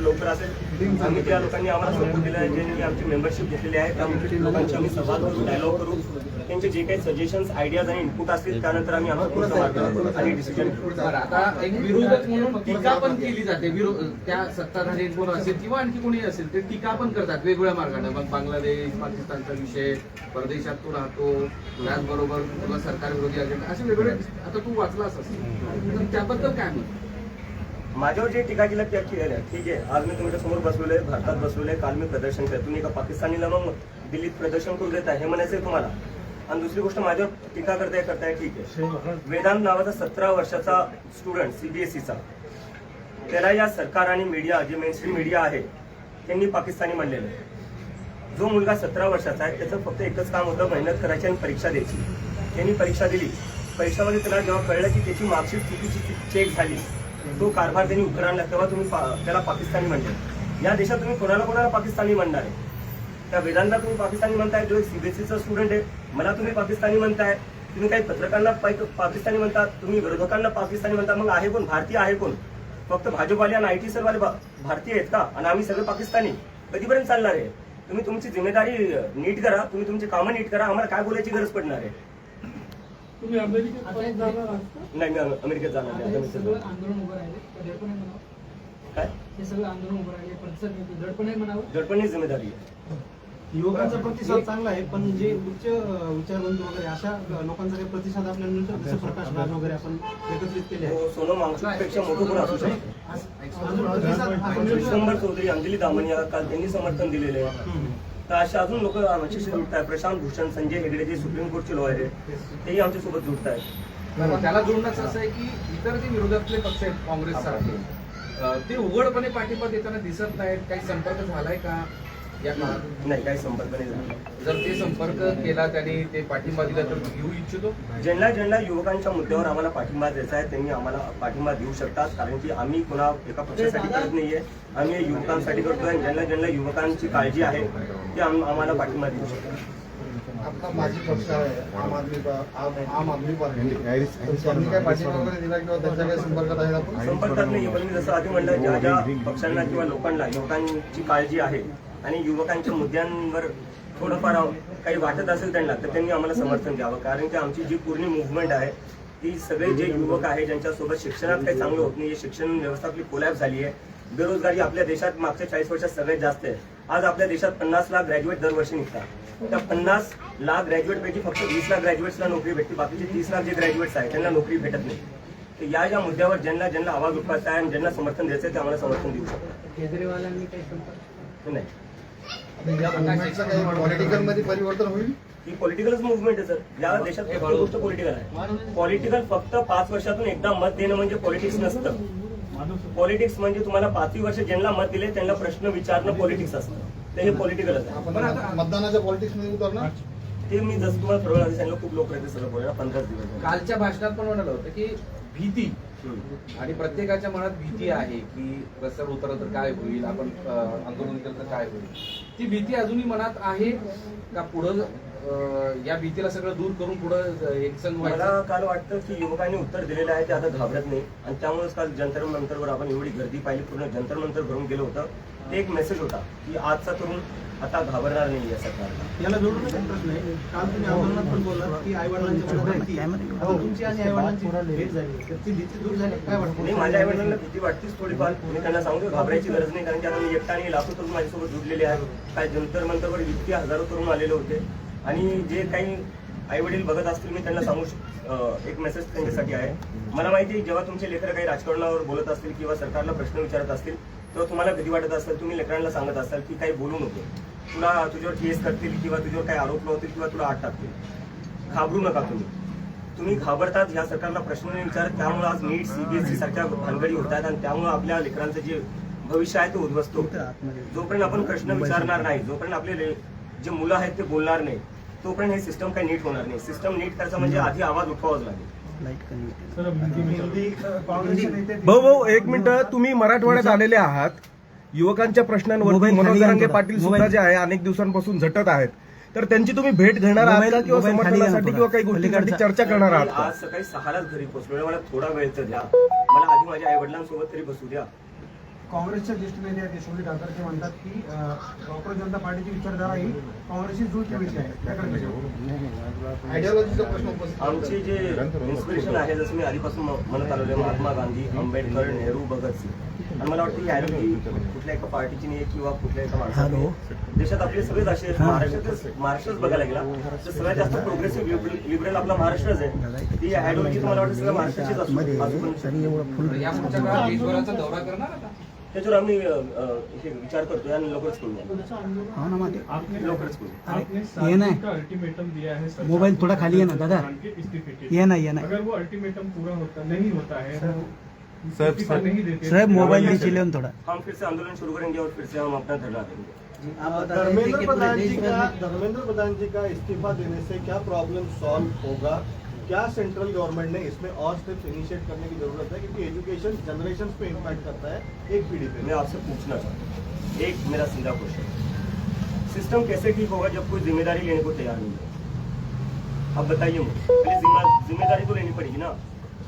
लवकर असेल. आम्ही त्या लोकांनी आम्हाला सपोर्ट दिला आहे, ज्यांनी आमची मेंबरशिप घेतलेली आहे त्या लोकांची आम्ही संवाद करू, डायलॉग करू. त्यांचे जे काही सजेशन्स, आयडियाज आणि इनपुट असतील त्यानंतर आम्ही आमचा पुढचा मार्ग आणि डिसिजन घेऊ. आता एक विरोधक म्हणून टीका पण केली जाते. त्या सत्ताधारी कोण असेल किंवा आणखी कोणी असेल ते टीका पण करतात वेगवेगळ्या मार्गाने. मग बांगलादेश, पाकिस्तानचा विषय, परदेशात तो राहतो, त्याचबरोबर तुला सरकार विरोधी अजेंडा, असे वेगवेगळे. आता तू वाचलास असेल तर त्याबद्दल काय म्हणतो? माझ्यावर जे टीका केलं त्या केलेल्या ठीक आहे. आज मी तुमच्या समोर बसवलोय, भारतात बसवलोय, काल मी प्रदर्शन केलं. तुम्ही एका पाकिस्तानीला मग दिल्लीत प्रदर्शन करू देताय हे म्हणायचंय तुम्हाला. आणि दुसरी गोष्ट माझ्यावर टीका करताय ठीक आहे. वेदांत नावाचा 17 वर्षाचा स्टुडंट सीबीएसईचा, त्याला या सरकार आणि मीडिया, जे मेनस्ट्रीम मीडिया आहे त्यांनी पाकिस्तानी म्हणलेलं आहे. जो मुलगा 17 वर्षाचा आहे त्याचं फक्त एकच काम होतं, मेहनत करायची आणि परीक्षा द्यायची. त्यांनी परीक्षा दिली. परीक्षामध्ये त्याला जेव्हा कळलं की त्याची मार्कशीट चुकीची चेक झाली, तो कारभार त्यांनी उघड आणला, तेव्हा तुम्ही त्याला पाकिस्तानी म्हणले. या देशात तुम्ही कोणाला पाकिस्तानी म्हणणार आहे? त्या वेदांतला तुम्ही पाकिस्तानी म्हणताय, जो एक सीबीएसईचा स्टुडंट आहे. मला तुम्ही पाकिस्तानी म्हणताय. तुम्ही काही पत्रकारांना पाकिस्तानी म्हणतात, तुम्ही विरोधकांना पाकिस्तानी म्हणता. मग आहे कोण? भारतीय आहे कोण? फक्त भाजपवाले आणि IT सरवाले भारतीय आहेत का? आणि आम्ही सगळे पाकिस्तानी? कधीपर्यंत चालणार आहे? तुम्ही तुमची जिम्मेदारी नीट करा, तुम्ही तुमची कामं नीट करा. आम्हाला काय बोलायची गरज पडणार आहे? तुम्ही अमेरिकेत जाणार आहात? नाही, मी अमेरिकेत जाणार नाही. आंदोलन उभं राहिले, दडपण आहे म्हणावं. काय हे सगळं आंदोलन उभं राहिले, प्रतिसाद मिळतो, दडपण आहे म्हणावं. दडपणी जिम्मेदारी आहे. युवकांचा प्रतिसाद चांगला आहे, पण जे उच्च विचारवंत वगैरे अशा लोकांचा काही प्रतिसाद आपल्याला मिळतो. जसं प्रकाश राज वगैरे आपण एकत्रित केले आहे. सोनम वांगचुकपेक्षा मोठं कोण असू शकतं? अजून प्रतिसाद आपण मिळतो. विश्वंभर चौधरी, अंजली दामनिया काल त्यांनी समर्थन दिलेले आहे. तर अशा अजून लोक आमच्याशी जुळत आहेत. प्रशांत भूषण, संजय हेगडे जे सुप्रीम कोर्टचे लॉयर आहे तेही आमच्यासोबत जुळत आहेत. त्याला जोडण्याचं असं आहे की इतर जे विरोधातले पक्ष आहेत काँग्रेससारखे, ते उघडपणे पाठिंबा देताना दिसत नाहीत. काही संपर्क झालाय का या काळात? नाही, काही संपर्क नाही झाला. जर ते संपर्क केला त्यांनी, ते पाठिंबा दिला तर घेऊ इच्छितो. ज्यांना युवकांच्या मुद्द्यावर आम्हाला पाठिंबा द्यायचा आहे त्यांनी आम्हाला पाठिंबा देऊ शकतात. कारण की आम्ही कोणा एका पक्षासाठी करत नाहीये, आम्ही युवकांसाठी करतोय. ज्यांना युवकांची काळजी आहे ते आम्हाला पाठिंबा देऊ शकतात. आपला माझी पक्ष आहे आम आदमी पार्टी, त्यांनी काय पाठिंबा वगैरे दिला किंवा त्यांच्या काही संपर्कात आहे आपण? संपर्कात नाही, पण मी जसं आधी म्हणलं, ज्या पक्षांना किंवा लोकांना युवकांची काळजी आहे आणि युवकांच्या मुद्द्यांवर थोडंफार काही वाटत असेल त्यांना, तर त्यांनी आम्हाला समर्थन द्यावं. कारण की आमची जी पूर्ण मुव्हमेंट आहे ती सगळे जे युवक आहे ज्यांच्यासोबत शिक्षणात काही चांगलं होत नाही, शिक्षण व्यवस्था आपली कोलॅप्स झाली आहे. बेरोजगारी आपल्या देशात मागच्या 40 वर्षात सगळ्यात जास्त आहे. आज आपल्या देशात 50 लाख ग्रॅज्युएट दरवर्षी निघतात. त्या 50 लाख ग्रॅज्युएटपैकी फक्त 20 लाख ग्रॅज्युएट्सला नोकरी भेटते. बाकीचे 30 लाख जे ग्रॅज्युएट्स आहेत त्यांना नोकरी भेटत नाही. तर या मुद्द्यावर ज्यांना आवाज उठवायचा आहे आणि ज्यांना समर्थन द्यायचं आहे ते आम्हाला समर्थन देऊ शकतात. केजरीवालांनी काही संपर्क नाही, या मुवमेंटचं काही पॉलिटिकल मध्ये परिवर्तन होईल? ही पॉलिटिकलच मुव्हमेंट आहे सर. या देशात फक्त गोष्ट पॉलिटिकल आहे. पॉलिटिकल फक्त 5 वर्षातून एकदा मत देणं म्हणजे पॉलिटिक्स नसतं. पॉलिटिक्स म्हणजे तुम्हाला 5 वर्ष ज्यांना मत दिले त्यांना प्रश्न विचारणं पॉलिटिक्स असतं. तर हे पॉलिटिकलच आहे. आपण मतदानाच्या पॉलिटिक्स मध्ये उतरणार? ते मी जसं तुम्हाला प्रवीण आधी सांगितलं, खूप लोक आहेत सगळं बोलायला. 15 दिवस कालच्या भाषणात पण म्हणालं होतं की भीती, आणि प्रत्येकाच्या मनात भीती आहे की रस्त्यावर उतरलं तर काय होईल, आपण आंदोलन केलं तर काय होईल. ती भीती अजूनही मनात आहे का? पुढं या भीतीला सगळं दूर करून पुढं एकसंघ मला काल वाटतं की युवकांनी उत्तर दिलेलं आहे, ते आता घाबरत नाही. आणि त्यामुळेच काल जंतर मंतरवर आपण एवढी गर्दी पाहिली, पूर्ण जंतर मंतर भरून गेलं होतं. ते एक मेसेज होता की आजचा तरुण आता घाबरणार नाही या सरकारला. याला जोडून एक प्रश्न आहे. काल तुम्ही आंदोलनात पण बोललात की आईवडिलांच्या भीती, तुमची आणि आईवडिलांची भेट झाली तर ती भीती दूर झाली, काय वाटतं? नाही, माझ्या आईवडिलांना भीती वाटतेच थोडीफार. मी त्यांना सांगतो घाबरायची गरज नाही, कारण की आता मी एकटा आणि लाखो तरुण माझ्यासोबत जुडलेले आहेत. काय जंतर मंतरवर इतके हजारो तरुण आलेले होते. आणि जे काही आईवडील बघत असतील मी त्यांना सांगू एक मेसेज त्यांच्यासाठी आहे. मला माहिती आहे जेव्हा तुमचे लेकरं काही राजकारणावर बोलत असतील किंवा सरकारला प्रश्न विचारत असतील तेव्हा तुम्हाला भीती वाटत असेल. तुम्ही लेकरांना सांगत असाल की काही बोलू नको, तुझ्यावर केस करतील किंवा तुझ्यावर काही आरोप लावतील किंवा तुला आत टाकतील. घाबरू नका. तुम्ही घाबरतात, ह्या सरकारला प्रश्न नाही विचारत. त्यामुळे आज नीट CBSE सारख्या भानगडी होत आहेत आणि त्यामुळे आपल्या लेकरांचं जे भविष्य आहे ते उद्ध्वस्त होतं. जोपर्यंत आपण प्रश्न विचारणार नाही, जोपर्यंत आपले जे मुलं आहेत ते बोलणार नाही, तोपर्यंत हे सिस्टम काही नीट होणार नाही. सिस्टम नीट करायचं म्हणजे आधी आवाज उठवावाच लागेल. भाऊ एक मिनिट, तुम्ही मराठवाड्यात आलेले आहात. युवकांच्या प्रश्नांवरती मनोज जरांगे पाटील सुद्धा जे आहे अनेक दिवसांपासून झटत आहेत, तर त्यांची तुम्ही भेट घेणार आहात का किंवा समर्थनासाठी किंवा काही गोष्टींसाठी चर्चा करणार आहात? आज सकाळी 6लाच घरी पोहोचलो. मला थोडा वेळ तर द्या. मला आधी माझ्या आई वडिलांसोबत तरी बसू द्या. काँग्रेसच्या ज्येष्ठ नेते आहेत यशवंत ठाकर ते म्हणतात की डॉक्टर जनता पार्टीची विचारधारा ही काँग्रेसची जुळती मिळते आहे त्याकडे आयडियोलॉजीचा प्रश्न उपस्थित आमचे जे इन्स्पिरेशन आहे जसं मी आधीपासून म्हणत आलो महात्मा गांधी, आंबेडकर, नेहरू, भगतसिंग. आणि मला वाटतं की आयडियोलॉजी कुठल्या एका पार्टीची नाही किंवा कुठल्या एका माणसाची. देशात आपले सगळेच असे आहेत. महाराष्ट्रच बघायला गेला तर सगळ्यात जास्त प्रोग्रेसिव्ह लिबरल आपला महाराष्ट्रच आहे. ती आयडियोलॉजी मला वाटतं सगळ्या महाराष्ट्राचीच असतो. या पुढच्या काळात देशभराचा दौरा करणार आता? त्याच्यावर आम्ही हे विचार करतोय आणि लवकरच करूया. आपने लवकरच करू. आपने ये ना। 7 का अल्टीमेटम दिया है सरकार मोबाइल थोड़ा को खाली है ना, दादा। के इस्तीफे के लिए। ये ना अगर वो अल्टीमेटम पूरा नहीं होता है वो इस्तीफा नहीं देते साहब मोबाइल नीचे ले थोड़ा. हम फिर से आंदोलन शुरू करेंगे और फिर से हम अपना धरना देंगे. धर्मेंद्र प्रधान जी का इस्तीफा देने से क्या प्रॉब्लम सॉल्व होगा? क्या सेंट्रल गवर्नमेंट ने इसमें और स्टेप्स इनिशिएट करने की जरूरत है, क्योंकि एजुकेशन जनरेशन पे इम्पैक्ट करता है एक पीढ़ी पे. मैं आपसे पूछना चाहता हूँ एक मेरा सीधा क्वेश्चन, सिस्टम कैसे ठीक होगा जब कोई जिम्मेदारी लेने को तैयार नहीं है? अब बताइए मुझे, पहले जिम्मेदारी तो लेनी पड़ेगी ना.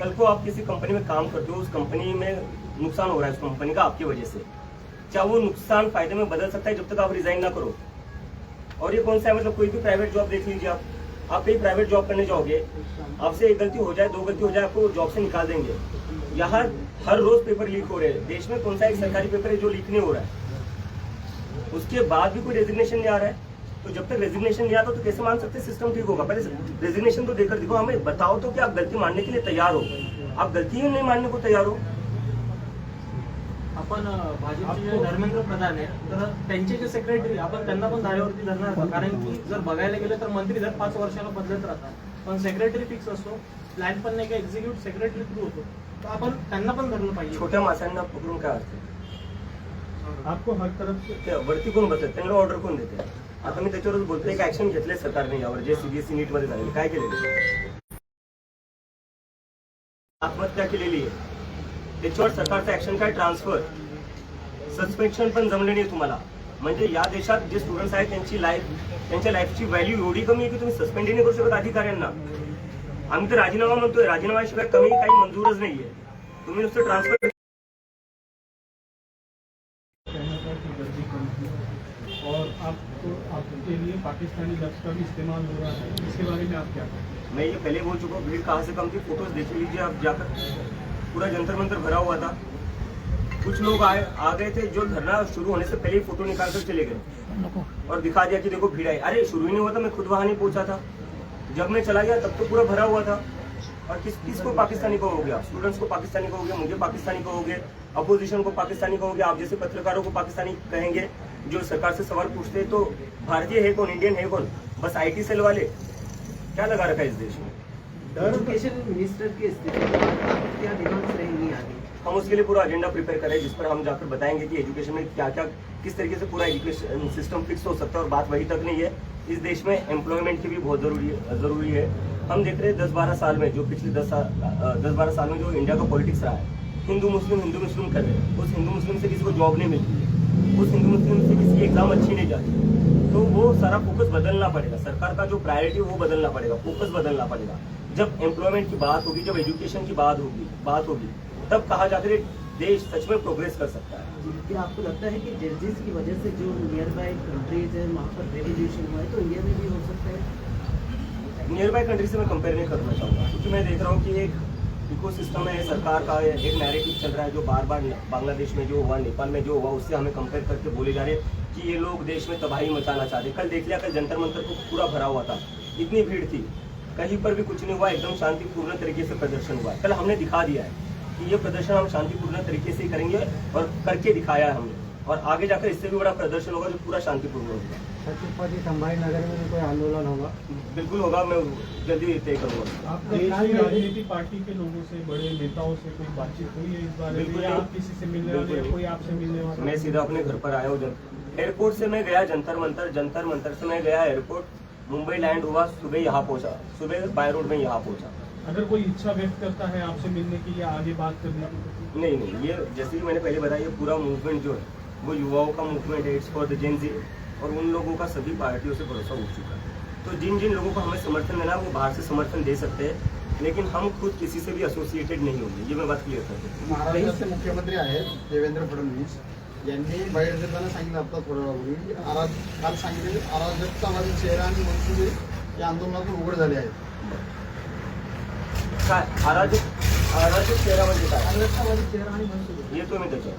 कल को आप किसी कंपनी में काम करते हो, उस कंपनी में नुकसान हो रहा है उस कंपनी का आपकी वजह से, क्या वो नुकसान फायदे में बदल सकता है जब तक आप रिजाइन ना करो? और ये कौन सा है, मतलब कोई भी प्राइवेट जॉब देख लीजिए आप कहीं प्राइवेट जॉब करने जाओगे, आपसे एक गलती हो जाए, दो गलती हो जाए, आपको जॉब से निकाल देंगे. यहाँ हर रोज पेपर लीक हो रहे हैं. देश में कौन सा एक सरकारी पेपर है जो लीक नहीं हो रहा है? उसके बाद भी कोई रेजिग्नेशन नहीं आ रहा है. तो जब तक रेजिग्नेशन नहीं आता तो कैसे मान सकते सिस्टम ठीक होगा? पहले रेजिग्नेशन तो देकर दिखो, हमें बताओ तो कि आप गलती मानने के लिए तैयार हो. आप गलती ही नहीं मानने को तैयार हो. आपण भाजपचे जे धर्मेंद्र प्रधान आहे तर त्यांचे जे सेक्रेटरी आपण त्यांना पण धारेवरती धरणार का? कारण की जर बघायला गेलं तर मंत्री दर 5 वर्षाला बदलत राहतात, पण सेक्रेटरी फिक्स असतो. प्लॅन पण नाही का एक्झिक्यूटिव्ह सेक्रेटरी थ्रू होतो, तर आपण त्यांना पण धरलं पाहिजे. छोट्या माणसांना पकडून काय असते? आपको हर तरफ से ते वरती कोण बसतात, त्यांना ऑर्डर कोण देते? आता मी त्याच्यावरच बोलतोय, एक ऍक्शन घेतले सरकारने यावर, जे सीबीएसई नीट मध्ये झाले. काय केलेलं? आत्महत्या केलेली आहे. त्याच्यावर सरकारचं ऍक्शन काय? ट्रान्सफर, सस्पेन्शन पण जमले नाही तुम्हाला. म्हणजे या देशात जे स्टुडंट्स आहेत त्यांच्या लाईफची व्हॅल्यू एवढी कमी आहे की तुम्ही सस्पेंड नाही करू शकत अधिकाऱ्यांना. आम्ही तर राजीनामा म्हणतोय, राजीनाम्याशिवाय कमी काही मंजूरच नाहीये. तुम्ही नुसतं ट्रान्सफर. और आपके लिए पाकिस्तानी लफ्ज का भी इस्तेमाल हो रहा है, इसके बारे में आप क्या कहें? मैं ये पहले बोल चुका हूँ, भीड़ कहाँ से कम थी, फोटोज देख लीजिए आप जाकर. पूरा जंतर मंतर भरा हुआ था. कुछ लोग आ गए थे जो धरना शुरू होने से पहले ही फोटो निकाल कर चले गए और दिखा दिया कि देखो भीड़ आई. अरे शुरू ही नहीं हुआ था, मैं खुद वहां नहीं पहुंचा था. जब मैं चला गया तब तो पूरा भरा हुआ था. और किसको पाकिस्तानी कहोगे आप? स्टूडेंट्स को पाकिस्तानी कहोगे, मुझे पाकिस्तानी कहोगे, अपोजिशन को पाकिस्तानी कहोगे, आप जैसे पत्रकारों को पाकिस्तानी कहेंगे जो सरकार से सवाल पूछते हैं. तो भारतीय है कौन, इंडियन है कौन? बस IT सेल वाले. क्या लगा रखा है इस देश में? एजुकेशन मिनिस्टर के इस्तीफे के बाद आपकी क्या डिमांड्स रहेंगी आगे? हम उसके लिए पूरा एजेंडा प्रिपेयर करें, जिस पर हम जाकर बताएंगे कि एजुकेशन में क्या क्या, किस तरीके से पूरा एजुकेशन सिस्टम फिक्स हो सकता है. और बात वही तक नहीं है, इस देश में एम्प्लॉयमेंट की भी बहुत जरूरी है. हम देख रहे हैं 10-12 साल में, जो पिछले 10-12 साल में जो इंडिया का पॉलिटिक्स रहा है, हिंदू मुस्लिम कर रहे हैं. उस हिंदू मुस्लिम से किसी को जॉब नहीं मिलती है, उस हिंदू मुस्लिम से किसी की एग्जाम अच्छी नहीं जाती. तो वो सारा फोकस बदलना पड़ेगा. सरकार का जो प्रायोरिटी वो बदलना पड़ेगा, फोकस बदलना पड़ेगा. जब एम्प्लॉयमेंट की बात होगी, जब एजुकेशन की बात होगी, तब कहा जाकर देश सच में प्रोग्रेस कर सकता है. क्या आपको लगता है कि जजेस की वजह से जो नियर बाय कंट्रीज है वहाँ पर रेवोल्यूशन हुआ है, तो इंडिया में भी हो सकता है? नियर बाय कंट्री से मैं कंपेयर नहीं करना चाहूँगा, क्योंकि मैं देख रहा हूँ कि एक इकोसिस्टम है सरकार का, एक नैरेटिव चल रहा है जो बार बार बांग्लादेश में जो हुआ, नेपाल में जो हुआ, उससे हमें कंपेयर करके बोले जा रहे हैं कि ये लोग देश में तबाही मचाना चाहते. कल देख लिया, कल जंतर मंतर को पूरा भरा हुआ था, इतनी भीड़ थी, कहीं पर भी कुछ नहीं हुआ, एकदम शांतिपूर्ण तरीके से प्रदर्शन हुआ. कल हमने दिखा दिया है कि ये प्रदर्शन हम शांतिपूर्ण तरीके से ही करेंगे और करके दिखाया है हमने. और आगे जाकर इससे भी बड़ा प्रदर्शन होगा जो पूरा शांतिपूर्ण होगा. छत्रपति संभाजी नगर में कोई आंदोलन होगा? बिल्कुल होगा, मैं जल्दी तय करूँगा. आपका किसी राजनीतिक पार्टी के लोगों से, बड़े नेताओं से कोई बातचीत हुई है इस बारे में, या आप किसी से मिलने वाले हैं, कोई आपसे मिलने वाला? मैं सीधा अपने घर पर आया हूँ. एयरपोर्ट से मैं गया जंतर मंतर से मैं गया एयरपोर्ट, मुंबई लैंड हुआ, सुबह यहाँ पहुँचा, सुबह बाय रोड में यहाँ पहुँचा. अगर कोई इच्छा व्यक्त करता है आपसे मिलने की या आगे बात करने की? नहीं, ये जैसे कि मैंने पहले बताया, ये पूरा मूवमेंट जो है वो युवाओं का मूवमेंट है, इट्स फॉर द जेन ज़ी. और उन लोगों का सभी पार्टियों से भरोसा उठ चुका है. तो जिन लोगों को हमें समर्थन देना है वो बाहर से समर्थन दे सकते हैं. लेकिन हम खुद किसी से भी एसोसिएटेड नहीं होंगे, ये मैं बात क्लियर कर दूं। महाराष्ट्राचे मुख्यमंत्री आहेत देवेंद्र फडणवीस यांनी बाहेर देताना सांगितलं आता थोड्या वेळापूर्वी काल सांगितले अराजकतावादी चेहरा आणि मनसुबे या आंदोलनातून उघड झाले आहेत. काय अराजक चेहरा म्हणजे काय अराजकतावादी चेहरा आणि मनसुबे येतो मी त्याच्यावर.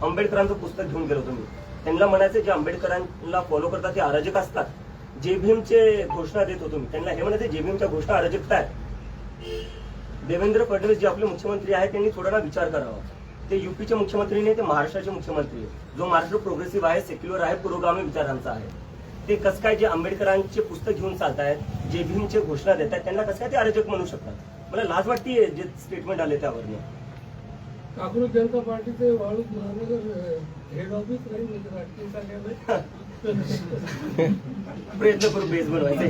आंबेडकरांचं पुस्तक घेऊन गेलो तुम्ही, त्यांना म्हणायचं जे आंबेडकरांना फॉलो करतात ते अराजक असतात. जे भीमचे घोषणा देतो तुम्ही, त्यांना हे म्हणायचं जे भीमच्या घोषणा अराजकता आहे. देवेंद्र फडणवीस जे आपले मुख्यमंत्री आहेत त्यांनी थोडा विचार करावा. ते युपीचे मुख्यमंत्री नाही, ते महाराष्ट्राचे मुख्यमंत्री आहे. जो महाराष्ट्र प्रोग्रेसिव्ह आहे, सेक्युलर आहे, पुरोगामी विचारांचा आहे. ते कसं काय जे आंबेडकरांचे पुस्तक घेऊन चालतायत, जे भीमचे घोषणा देत आहेत, त्यांना कसं काय ते अराजक म्हणू शकतात? मला लाज वाटते जे स्टेटमेंट आले त्यावरनं. काँग्रेस जनता पार्टीचे वाळूज महानगर हेड ऑफिस नाही म्हणजे राजकीय शाखेमध्ये प्रयत्न करू बेस बनवायचा.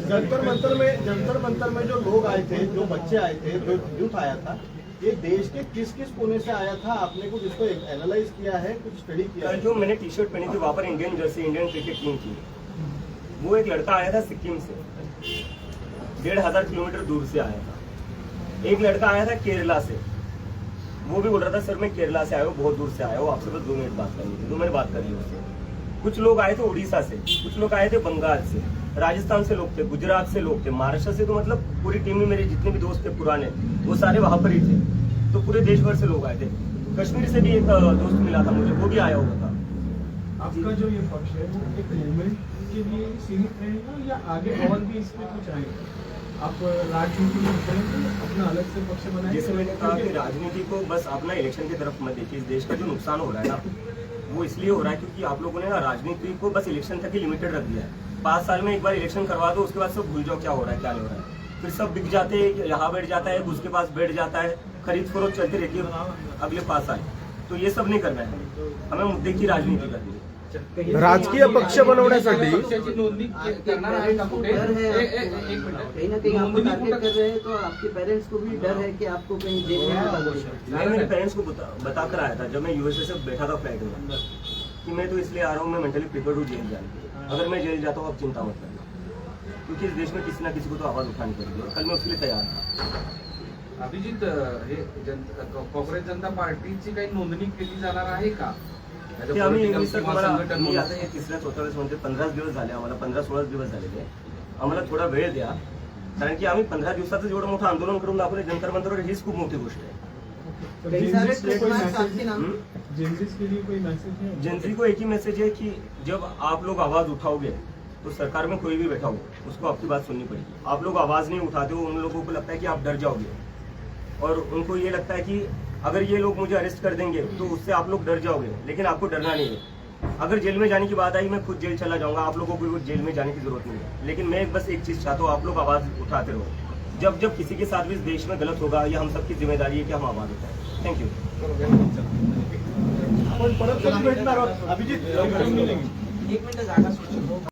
जंतर मंतर में जो लोग आए थे, जो बच्चे आए थे, जो यूथ आया था, ये देश के किस किस कोने से आया था? आपने कुछ इसको एनालाइज किया है, कुछ स्टडी किया कल है? जो मैंने टी शर्ट पहनी थी वहां पर Indian jersey, Indian cricket team की, वो एक लड़का आया था सिक्किम से, 1500 किलोमीटर दूर से आया था. एक लड़का आया था केरला से, वो भी बोल रहा था सर मैं केरला से आया हूँ, बहुत दूर से आया हूँ, आपसे बस 2 मिनट बात करनी थी. तो मैंने बात करी उससे. कुछ लोग आए थे उड़ीसा से, कुछ लोग आए थे बंगाल से, राजस्थान से लोग थे, गुजरात से लोग थे, महाराष्ट्र से. तो मतलब पूरी टीम में मेरे जितने भी दोस्त थे पुराने, वो सारे वहां पर ही थे. तो पूरे देश भर से लोग आए थे. कश्मीर से भी एक दोस्त मिला था मुझे, वो भी आया हुआ था. आपका जो ये पक्ष है वो एक मूवमेंट के लिए सीमित रहेगा या आगे और भी इसमें कुछ आएगा? आप राजनीति में उतरेंगे, अपना अलग से पक्ष बनाएंगे? जैसे मैंने कहा कि राजनीति को बस अपना इलेक्शन की तरफ मत देखिए. इस देश का जो नुकसान हो रहा है ना, वो इसलिए हो रहा है क्योंकि आप लोगों ने ना राजनीति को बस इलेक्शन तक ही लिमिटेड रख दिया है. 5 साल में एक बार इलेक्शन करवा दो, उसके बाद सब भूल जाओ क्या हो रहा है, क्या नहीं हो रहा है. फिर सब बिक जाते हैं, यहाँ बैठ जाता है, उसके पास बैठ जाता है, खरीद फरोख्त चलती रहती है अगले 5 साल. तो ये सब नहीं करना है, हमें मुद्दे की राजनीति करनी है. राजकीय पक्ष बनवण्यासाठी पक्षाची नोंदणी करणार आहे का कुठे? डर है एक मिनिट. कहीं ना कहीं आपको नोंदणी टारगेट कुठं- कर रहे हैं, तो आपके पेरेंट्स को भी डर है कि आपको कहीं जेल में डाल देंगे. मैं मेरे पेरेंट्स को बता कर आया था जब मैं यूएसए से बैठा था फ्लाइट में कि मैं तो इसलिए आ रहा हूँ, मैं मेंटली प्रिपेयर्ड हूँ जेल जाने के लिए. अगर मैं जेल जाता हूँ आप चिंता मत करना, क्योंकि इस देश में किसी ना किसी को तो आवाज उठानी पड़ेगी. कल मैं उसके लिए तैयार था. अभिजित, हे काँग्रेस जनता पार्टीची काही नोंदणी केली जाणार आहे का? ते आम्ही Political मी सर किंवा तुम्हाला संघटन मी म्हणून. आता हे 3-4 म्हणजे 15 दिवस झाले आम्हाला, 15-16 दिवस झालेले. आम्हाला थोडा वेळ द्या, कारण की आम्ही 15 दिवसाचं जेवढं मोठं आंदोलन करून दाखवले जंतर मंतरवर, हीच खूप मोठी गोष्ट आहे. कई सारे जेंजीस के लिए कोई ट्रेडमार्क्स आपके मैसेज- नाम जेंजीस के लिए कोई मैसेज है? जनता को एक ही मैसेज है कि जब आप लोग आवाज उठाओगे तो सरकार में कोई भी बैठा हो उसको आपकी बात सुननी पड़ेगी. आप लोग आवाज नहीं उठाते हो, उन लोगों को लगता है कि आप डर जाओगे, और उनको ये लगता है कि अगर ये लोग मुझे अरेस्ट कर देंगे तो उससे आप लोग डर जाओगे. लेकिन आपको डरना नहीं है. अगर जेल में जाने की बात आई, मैं खुद जेल चला जाऊंगा, आप लोगों को जेल में जाने की जरूरत नहीं है. लेकिन मैं बस एक चीज चाहता हूँ, आप लोग आवाज उठाते रहो. जब जब किसी के साथ भी इस देश में गलत होगा, ये हम सबकी जिम्मेदारी है कि हम आवाज उठाएं. Thank you. आपण परत कधी भेटणार आहोत अभिजित? एक मिनिट जागा सोडू.